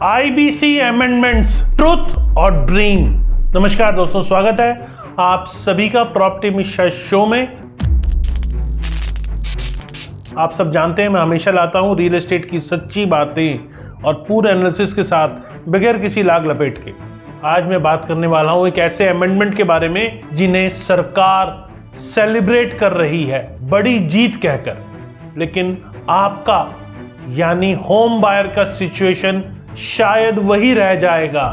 IBC amendments truth और dream. नमस्कार दोस्तों, स्वागत है आप सभी का प्रॉपर्टी मिशन शो में। आप सब जानते हैं मैं हमेशा लाता हूं रियल एस्टेट की सच्ची बातें और पूरे एनालिसिस के साथ बगैर किसी लाग लपेट के। आज मैं बात करने वाला हूं एक ऐसे अमेंडमेंट के बारे में जिन्हें सरकार सेलिब्रेट कर रही है बड़ी जीत कहकर, लेकिन आपका यानी होम बायर का सिचुएशन शायद वही रह जाएगा।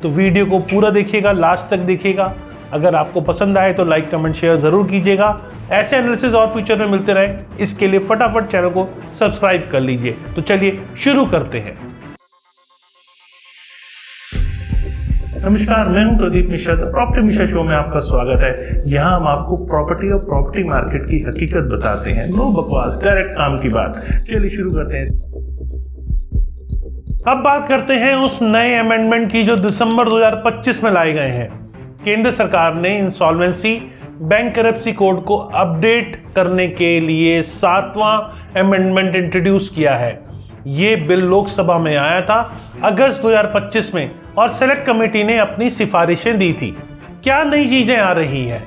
तो वीडियो को पूरा देखिएगा, लास्ट तक देखिएगा। अगर आपको पसंद आए तो लाइक कमेंट शेयर जरूर कीजिएगा। ऐसे एनालिसिस और फ्यूचर में मिलते रहे, इसके लिए फटाफट चैनल को सब्सक्राइब कर लीजिए। तो चलिए शुरू करते हैं। नमस्कार, मैं हूं Pradeep Mishra. Property mission show में आपका स्वागत है। यहाँ हम आपको प्रॉपर्टी और प्रॉपर्टी मार्केट की हकीकत बताते हैं, नो बकवास, डायरेक्ट काम की बात। चलिए शुरू करते हैं। अब बात करते हैं उस नए अमेंडमेंट की जो दिसंबर 2025 में लाए गए हैं। केंद्र सरकार ने इंसॉल्वेंसी बैंकरप्सी कोड को अपडेट करने के लिए 7वां अमेंडमेंट इंट्रोड्यूस किया है। ये बिल लोकसभा में आया था अगस्त 2025 में और सेलेक्ट कमेटी ने अपनी सिफारिशें दी थी। क्या नई चीजें आ रही है?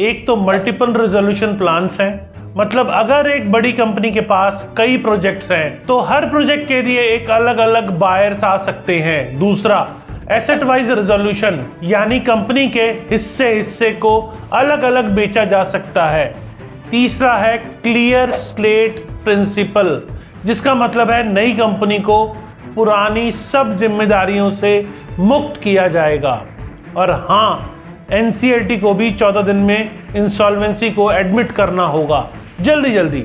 एक तो मल्टीपल रेजोल्यूशन प्लान्स हैं, मतलब अगर एक बड़ी कंपनी के पास कई प्रोजेक्ट्स हैं तो हर प्रोजेक्ट के लिए एक अलग अलग बायर्स आ सकते हैं। दूसरा, एसेट वाइज रेजोल्यूशन, यानी कंपनी के हिस्से को अलग अलग बेचा जा सकता है। तीसरा है क्लियर स्लेट प्रिंसिपल, जिसका मतलब है नई कंपनी को पुरानी सब जिम्मेदारियों से मुक्त किया जाएगा। और हाँ, एनसीएलटी को भी 14 दिन में इंसॉल्वेंसी को एडमिट करना होगा। जल्दी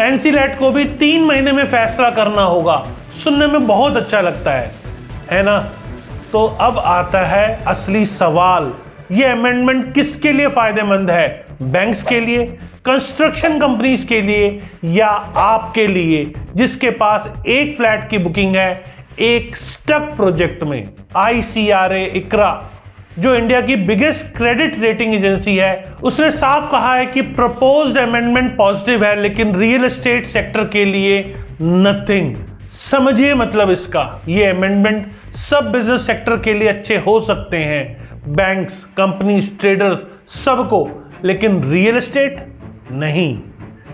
एनसीलैट को भी 3 महीने में फैसला करना होगा। सुनने में बहुत अच्छा लगता है ना? तो अब आता है असली सवाल, ये अमेंडमेंट किसके लिए फायदेमंद है? बैंक्स के लिए, कंस्ट्रक्शन कंपनीज के लिए, या आपके लिए जिसके पास एक फ्लैट की बुकिंग है एक स्टक प्रोजेक्ट में? ICRA ICRA जो इंडिया की बिगेस्ट क्रेडिट रेटिंग एजेंसी है, उसने साफ कहा है कि प्रपोज्ड अमेंडमेंट पॉजिटिव है, लेकिन रियल एस्टेट सेक्टर के लिए नथिंग। समझिए मतलब इसका, ये अमेंडमेंट सब बिजनेस सेक्टर के लिए अच्छे हो सकते हैं, बैंक्स, कंपनीज, ट्रेडर्स, सबको, लेकिन रियल एस्टेट नहीं।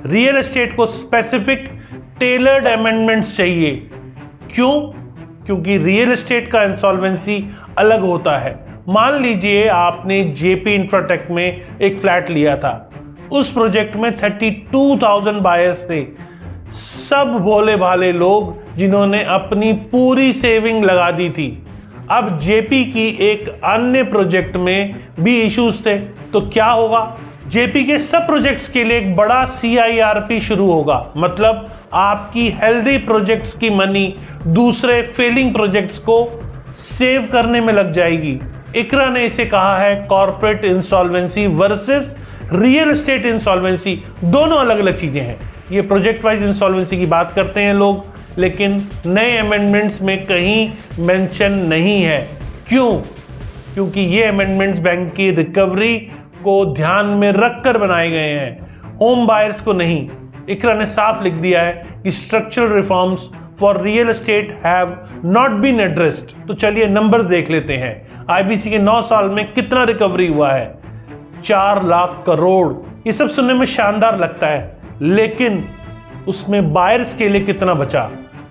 रियल एस्टेट को स्पेसिफिक टेलर्ड अमेंडमेंट्स चाहिए। क्यों? क्योंकि रियल एस्टेट का इंसॉल्वेंसी अलग होता है। मान लीजिए आपने जेपी इंफ्राटेक में एक फ्लैट लिया था, उस प्रोजेक्ट में 32,000 बायर्स थे, सब भोले भाले लोग जिन्होंने अपनी पूरी सेविंग लगा दी थी। अब जेपी की एक अन्य प्रोजेक्ट में भी इश्यूज थे, तो क्या होगा? जेपी के सब प्रोजेक्ट्स के लिए एक बड़ा CIRP शुरू होगा, मतलब आपकी हेल्दी प्रोजेक्ट्स की मनी दूसरे फेलिंग प्रोजेक्ट्स को सेव करने में लग जाएगी। ICRA ने इसे कहा है corporate insolvency versus real estate insolvency, दोनों अलग अलग चीजें हैं। ये प्रोजेक्ट वाइज इंसॉल्वेंसी की बात करते हैं लोग, लेकिन नए अमेंडमेंट्स में कहीं मेंशन नहीं है। क्यों? क्योंकि ये अमेंडमेंट्स बैंक की रिकवरी को ध्यान में रखकर बनाए गए हैं, होम बायर्स को नहीं। ICRA ने साफ लिख दिया है कि structural reforms for real estate have not been addressed. तो चलिए नंबर्स देख लेते हैं। आईबीसी के 9 साल में कितना रिकवरी हुआ है? 4 लाख करोड़। ये सब सुनने में शानदार लगता है, लेकिन उसमें बायर्स के लिए कितना बचा?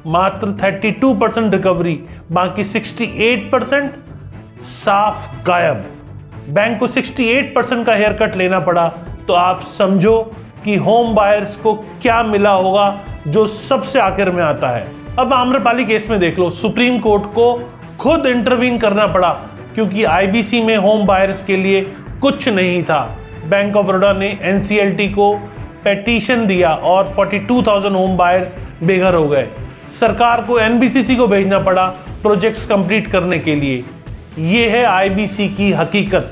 मात्र 32% रिकवरी, बाकी 68% साफ गायब। बैंक को 68% का हेयर कट लेना पड़ा, तो आप समझो कि होम बायर्स को क्या मिला होगा जो सबसे आखिर में आता है। अब आम्रपाली केस में देख लो, सुप्रीम कोर्ट को खुद इंटरवीन करना पड़ा क्योंकि आईबीसी में होम बायर्स के लिए कुछ नहीं था। बैंक ऑफ बड़ौदा ने एनसीएलटी को पेटिशन दिया और 42,000 होम बायर्स बेघर हो गए। सरकार को एनबीसीसी को भेजना पड़ा प्रोजेक्ट्स कंप्लीट करने के लिए। ये है आईबीसी की हकीकत,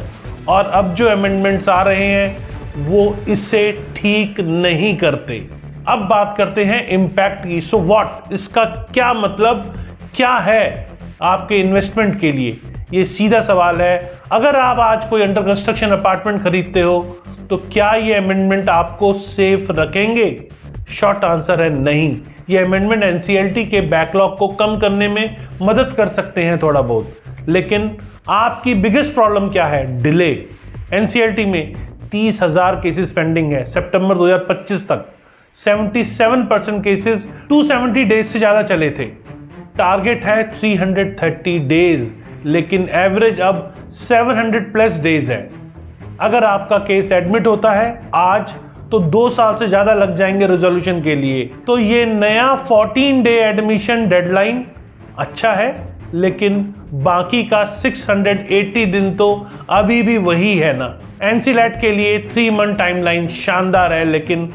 और अब जो अमेंडमेंट्स आ रहे हैं वो इसे ठीक नहीं करते। अब बात करते हैं इम्पैक्ट की। सो व्हाट, इसका क्या मतलब क्या है आपके इन्वेस्टमेंट के लिए? ये सीधा सवाल है। अगर आप आज कोई अंडर कंस्ट्रक्शन अपार्टमेंट खरीदते हो तो क्या ये अमेंडमेंट आपको सेफ रखेंगे? शॉर्ट आंसर है नहीं। ये अमेंडमेंट एनसीएलटी के बैकलॉग को कम करने में मदद कर सकते हैं थोड़ा बहुत, लेकिन आपकी बिगेस्ट प्रॉब्लम क्या है? डिले। एनसीएलटी में 30,000 केसेस पेंडिंग है सितंबर 2025 तक। 77% केसेस 270 डेज से ज़्यादा चले थे। टारगेट है 330 डेज, लेकिन एवरेज अब 700 प्लस डेज है। अगर आपका केस एडमिट होता है आज तो 2 साल से ज़्यादा लग जाएंगे रेजोल्यूशन के लिए। तो ये नया 14 डे एडमिशन डेडलाइन अच्छा है, लेकिन बाकी का 680 दिन तो अभी भी वही है ना। एनसीलैट के लिए 3 मंथ टाइमलाइन शानदार है, लेकिन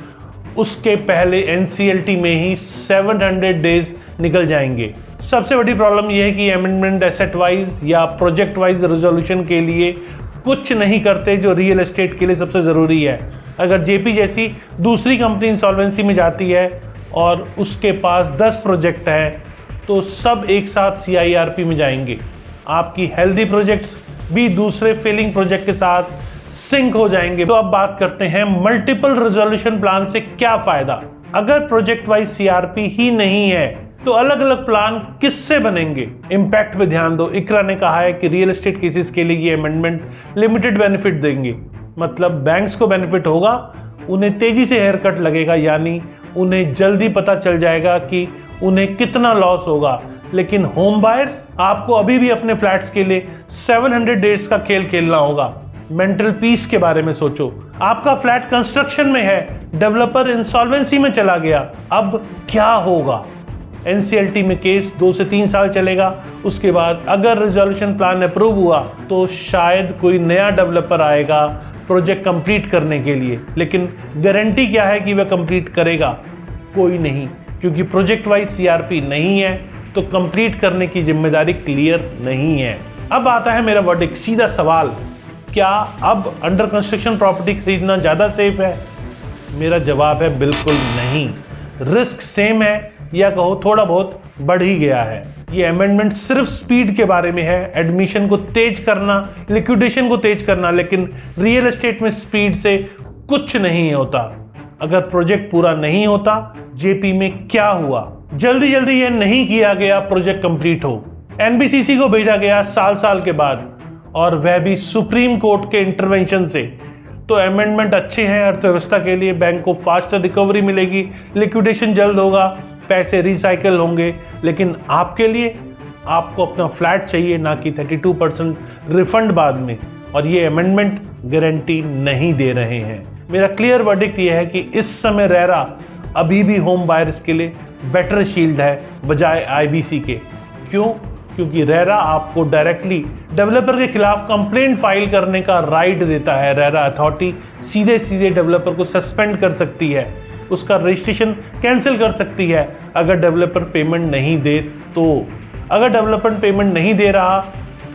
उसके पहले एनसीएलटी में ही 700 डेज निकल जाएंगे। सबसे बड़ी प्रॉब्लम यह है कि अमेंडमेंट एसेट वाइज या प्रोजेक्ट वाइज रेजोल्यूशन के लिए कुछ नहीं करते, जो रियल एस्टेट के लिए सबसे ज़रूरी है। अगर जेपी जैसी दूसरी कंपनी इंसॉल्वेंसी में जाती है और उसके पास 10 प्रोजेक्ट है तो सब एक साथ सीआईआरपी में जाएंगे। आपकी हेल्दी प्रोजेक्ट्स भी दूसरे फेलिंग प्रोजेक्ट के साथ सिंक हो जाएंगे। तो अब बात करते हैं मल्टीपल रेजोल्यूशन प्लान से क्या फायदा। अगर प्रोजेक्ट वाइज सीआरपी ही नहीं है तो अलग अलग प्लान किससे बनेंगे? इम्पैक्ट पे ध्यान दो। इकरा ने कहा है कि रियल एस्टेट केसेस के लिए ये अमेंडमेंट लिमिटेड बेनिफिट देंगे, मतलब बैंक्स को बेनिफिट होगा, उन्हें तेजी से हेयर कट लगेगा, यानी उन्हें जल्दी पता चल जाएगा कि उन्हें कितना लॉस होगा। लेकिन होम बायर्स, आपको अभी भी अपने फ्लैट्स के लिए 700 डेज का खेल खेलना होगा। मेंटल पीस के बारे में सोचो। आपका फ्लैट कंस्ट्रक्शन में है, डेवलपर इंसॉल्वेंसी में चला गया, अब क्या होगा? एनसीएलटी में केस 2 से 3 साल चलेगा। उसके बाद अगर रिजोल्यूशन प्लान अप्रूव हुआ तो शायद कोई नया डेवलपर आएगा प्रोजेक्ट कंप्लीट करने के लिए, लेकिन गारंटी क्या है कि वह कंप्लीट करेगा? कोई नहीं, क्योंकि प्रोजेक्ट वाइज सीआरपी नहीं है तो कंप्लीट करने की जिम्मेदारी क्लियर नहीं है। अब आता है मेरा वर्डिक्ट, सीधा सवाल, क्या अब अंडर कंस्ट्रक्शन प्रॉपर्टी खरीदना ज़्यादा सेफ है? मेरा जवाब है बिल्कुल नहीं। रिस्क सेम है या कहो थोड़ा बहुत बढ़ ही गया है। ये अमेंडमेंट सिर्फ स्पीड के बारे में है, एडमिशन को तेज करना, लिक्विडेशन को तेज करना, लेकिन रियल एस्टेट में स्पीड से कुछ नहीं होता। अगर प्रोजेक्ट पूरा नहीं होता, जेपी में क्या हुआ? जल्दी जल्दी ये नहीं किया गया प्रोजेक्ट कंप्लीट हो, एनबीसीसी को भेजा गया साल के बाद, और वह भी सुप्रीम कोर्ट के इंटरवेंशन से। तो अमेंडमेंट अच्छे हैं अर्थव्यवस्था के लिए, बैंक को फास्टर रिकवरी मिलेगी, लिक्विडेशन जल्द होगा, पैसे रिसाइकल होंगे, लेकिन आपके लिए आपको अपना फ्लैट चाहिए, ना कि 32% रिफंड बाद में, और ये अमेंडमेंट गारंटी नहीं दे रहे हैं। मेरा क्लियर वर्डिक्ट ये है कि इस समय रेरा अभी भी होम बायर्स के लिए बेटर शील्ड है बजाय आईबीसी के। क्यों? क्योंकि रेरा आपको डायरेक्टली डेवलपर के खिलाफ कंप्लेंट फाइल करने का राइट देता है। रेरा अथॉरिटी सीधे सीधे डेवलपर को सस्पेंड कर सकती है, उसका रजिस्ट्रेशन कैंसिल कर सकती है अगर डेवलपर पेमेंट नहीं दे तो। अगर डेवलपर पेमेंट नहीं दे रहा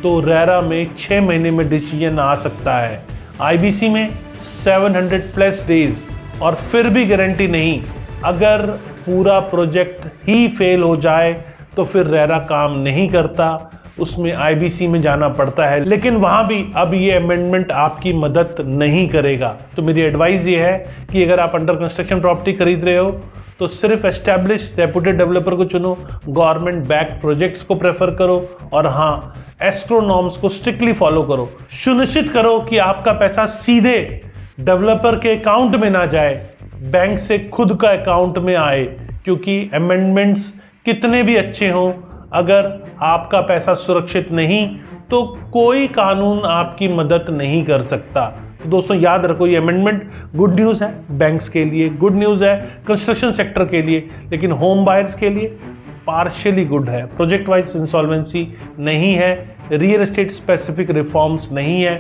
तो रेरा में 6 महीने में डिसीजन आ सकता है। आईबीसी में 700 प्लस डेज, और फिर भी गारंटी नहीं। अगर पूरा प्रोजेक्ट ही फेल हो जाए तो फिर रेरा काम नहीं करता, उसमें आईबीसी में जाना पड़ता है, लेकिन वहां भी अब ये अमेंडमेंट आपकी मदद नहीं करेगा। तो मेरी एडवाइस ये है कि अगर आप अंडर कंस्ट्रक्शन प्रॉपर्टी खरीद रहे हो तो सिर्फ एस्टैब्लिश रेपुटेड डेवलपर को चुनो, गवर्नमेंट बैक प्रोजेक्ट्स को प्रेफर करो, और हाँ, एस्क्रो नॉर्म्स को स्ट्रिक्टली फॉलो करो। सुनिश्चित करो कि आपका पैसा सीधे डेवलपर के अकाउंट में ना जाए, बैंक से खुद का अकाउंट में आए, क्योंकि अमेंडमेंट्स कितने भी अच्छे हों, अगर आपका पैसा सुरक्षित नहीं तो कोई कानून आपकी मदद नहीं कर सकता। तो दोस्तों याद रखो, ये अमेंडमेंट गुड न्यूज़ है, बैंक्स के लिए गुड न्यूज़ है, कंस्ट्रक्शन सेक्टर के लिए, लेकिन होम बायर्स के लिए पार्शियली गुड है। प्रोजेक्ट वाइज इंसॉल्वेंसी नहीं है, रियल एस्टेट स्पेसिफिक रिफॉर्म्स नहीं है,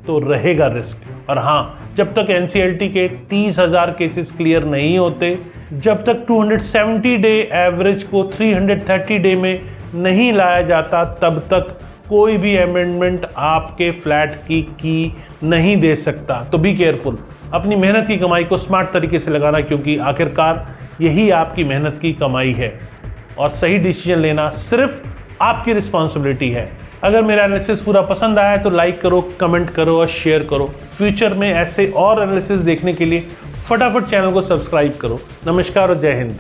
तो रहेगा रिस्क। और हाँ, जब तक एनसीएलटी के 30,000 केसेस क्लियर नहीं होते, जब तक 270 डे एवरेज को 330 डे में नहीं लाया जाता, तब तक कोई भी अमेंडमेंट आपके फ्लैट की नहीं दे सकता। तो बी केयरफुल, अपनी मेहनत की कमाई को स्मार्ट तरीके से लगाना, क्योंकि आखिरकार यही आपकी मेहनत की कमाई है, और सही डिसीजन लेना सिर्फ आपकी रिस्पॉन्सिबिलिटी है। अगर मेरा एनालिसिस पूरा पसंद आया तो लाइक करो, कमेंट करो और शेयर करो। फ्यूचर में ऐसे और एनालिसिस देखने के लिए फटाफट चैनल को सब्सक्राइब करो। नमस्कार और जय हिंद।